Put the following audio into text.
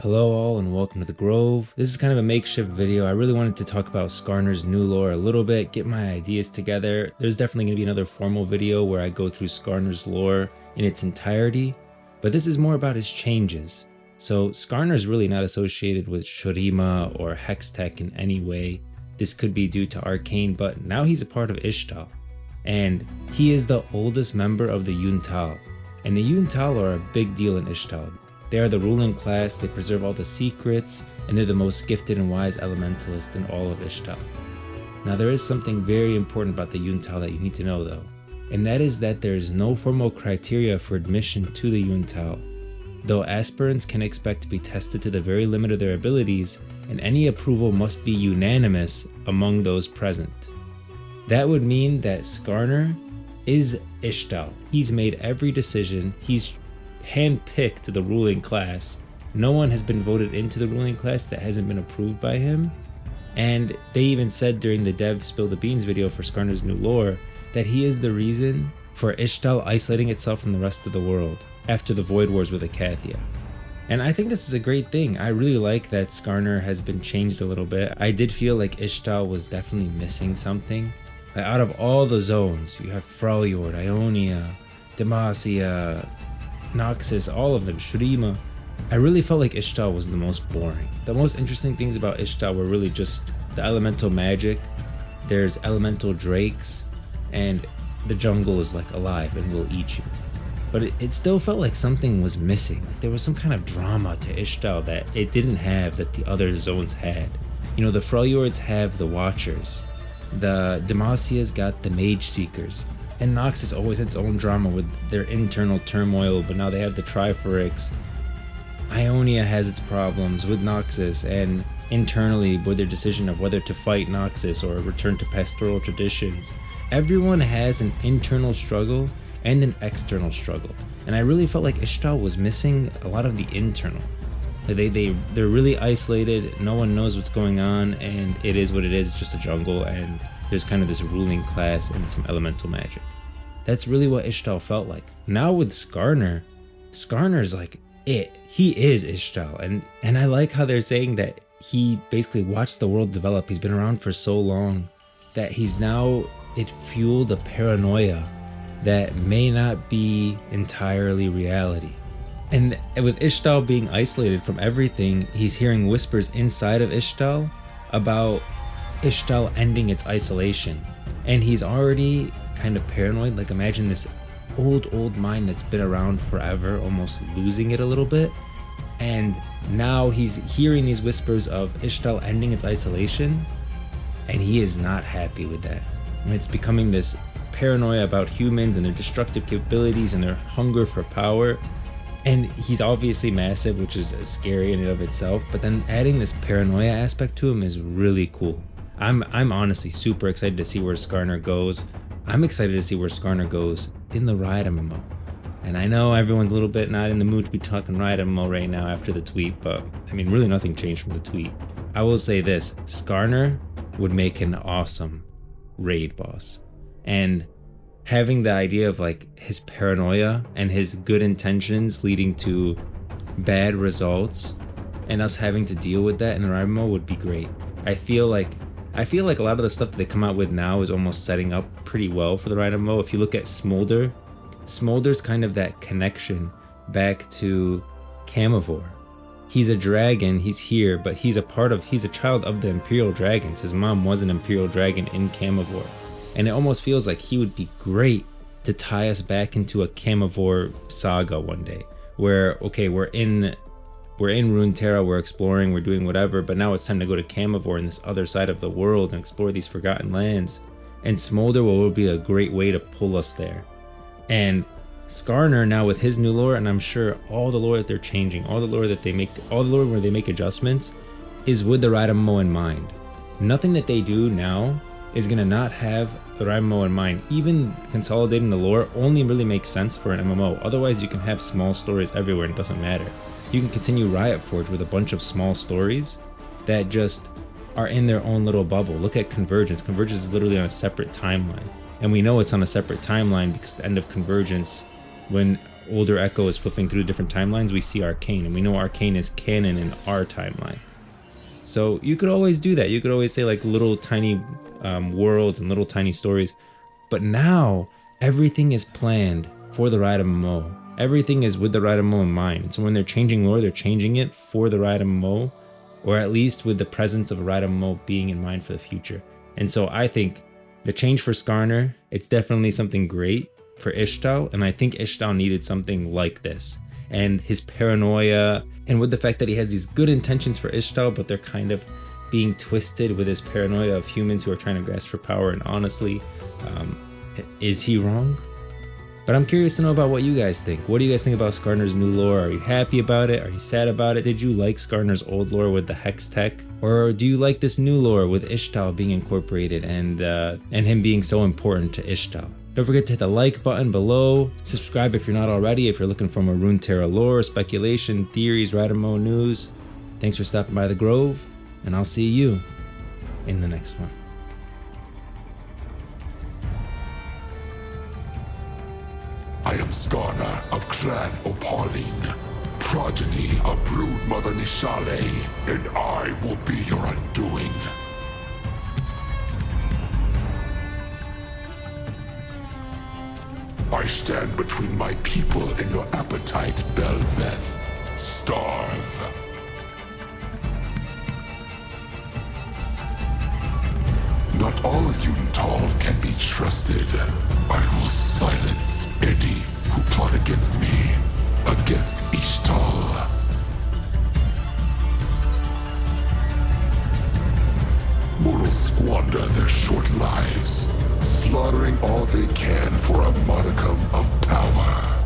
Hello all and welcome to the Grove. This is kind of a makeshift video. I really wanted to talk about Skarner's new lore a little bit, get my ideas together. There's definitely going to be another formal video where I go through Skarner's lore in its entirety, but this is more about his changes. So Skarner's really not associated with Shurima or Hextech in any way. This could be due to Arcane, but now he's a part of Ixtal. And he is the oldest member of the Yuntal. And the Yuntal are a big deal in Ixtal. They are the ruling class, they preserve all the secrets, and they're the most gifted and wise elementalist in all of Ixtal. Now there is something very important about the Yuntal that you need to know though, and that is that there is no formal criteria for admission to the Yuntal, though aspirants can expect to be tested to the very limit of their abilities, and any approval must be unanimous among those present. That would mean that Skarner is Ixtal. He's made every decision, he's handpicked the ruling class. No one has been voted into the ruling class that hasn't been approved by him. And they even said during the Dev Spill the Beans video for Skarner's new lore that he is the reason for Ixtal isolating itself from the rest of the world after the Void Wars with Acathia. And I think this is a great thing. I really like that Skarner has been changed a little bit. I did feel like Ixtal was definitely missing something. Like out of all the zones, you have Freljord, Ionia, Demacia, Noxus, all of them, Shurima. I really felt like Ixtal was the most boring. The most interesting things about Ixtal were really just the elemental magic. There's elemental drakes, and the jungle is like alive and will eat you. But it still felt like something was missing. Like there was some kind of drama to Ixtal that it didn't have that the other zones had. You know, the Freljords have the Watchers. The Demacia's got the Mage Seekers. And Noxus always had its own drama with their internal turmoil, but now they have the Triforix. Ionia has its problems with Noxus and internally with their decision of whether to fight Noxus or return to pastoral traditions. Everyone has an internal struggle and an external struggle. And I really felt like Ixtal was missing a lot of the internal. They're really isolated, no one knows what's going on, and it is what it is, it's just a jungle, and there's kind of this ruling class and some elemental magic. That's really what Ixtal felt like. Now with Skarner, Skarner's like it. He is Ixtal, and I like how they're saying that he basically watched the world develop. He's been around for so long that it fueled a paranoia that may not be entirely reality. And with Ixtal being isolated from everything, he's hearing whispers inside of Ixtal about Ixtal ending its isolation. And he's already kind of paranoid. Like imagine this old mind that's been around forever, almost losing it a little bit. And now he's hearing these whispers of Ixtal ending its isolation, and he is not happy with that. And it's becoming this paranoia about humans and their destructive capabilities and their hunger for power. And he's obviously massive, which is scary in and of itself, but then adding this paranoia aspect to him is really cool. I'm honestly super excited to see where Skarner goes. I'm excited to see where Skarner goes in the Riot MMO. And I know everyone's a little bit not in the mood to be talking Riot MMO right now after the tweet, but I mean really nothing changed from the tweet. I will say this, Skarner would make an awesome raid boss. And having the idea of like his paranoia and his good intentions leading to bad results and us having to deal with that in the Riot MMO would be great. I feel like a lot of the stuff that they come out with now is almost setting up pretty well for the Riot MMO. If you look at Smolder, Smolder's kind of that connection back to Camivore. He's a dragon, he's here, but he's a child of the Imperial Dragons. His mom was an Imperial Dragon in Camivore. And it almost feels like he would be great to tie us back into a Camivore saga one day. Where, okay, we're in Runeterra, we're exploring, we're doing whatever, but now it's time to go to Camivore in this other side of the world and explore these forgotten lands. And Smolder will be a great way to pull us there. And Skarner now with his new lore, and I'm sure all the lore that they're changing, all the lore where they make adjustments, is with the Riot MMO in mind. Nothing that they do now is gonna not have the Riot MMO in mind. Even consolidating the lore only really makes sense for an MMO. Otherwise you can have small stories everywhere and it doesn't matter. You can continue Riot Forge with a bunch of small stories that just are in their own little bubble. Look at Convergence. Convergence is literally on a separate timeline. And we know it's on a separate timeline because the end of Convergence, when older Echo is flipping through different timelines, we see Arcane, and we know Arcane is canon in our timeline. So you could always do that. You could always say like little tiny worlds and little tiny stories. But now everything is planned for the Riot MMO. Everything is with the Riot MMO in mind. So when they're changing lore, they're changing it for the Riot MMO, or at least with the presence of a Riot MMO being in mind for the future. And so I think the change for Skarner, it's definitely something great for Ixtal, and I think Ixtal needed something like this. And his paranoia, and with the fact that he has these good intentions for Ixtal, but they're kind of being twisted with his paranoia of humans who are trying to grasp for power. And honestly, is he wrong? But I'm curious to know about what you guys think. What do you guys think about Skarner's new lore? Are you happy about it? Are you sad about it? Did you like Skarner's old lore with the Hex tech? Or do you like this new lore with Ixtal being incorporated and him being so important to Ixtal? Don't forget to hit the like button below. Subscribe if you're not already, if you're looking for more Runeterra lore, speculation, theories, Riot MMO news. Thanks for stopping by the Grove, and I'll see you in the next one. I am Skarner of Clan Opaline, progeny of Brood Mother Nishale, and I will be your undoing. I stand between my people and your appetite, Belveth. Starve. Not all Ixtal can be trusted. I will silence any who plot against me, against Ixtal. Mortals squander their short lives, slaughtering all they can for a modicum of power.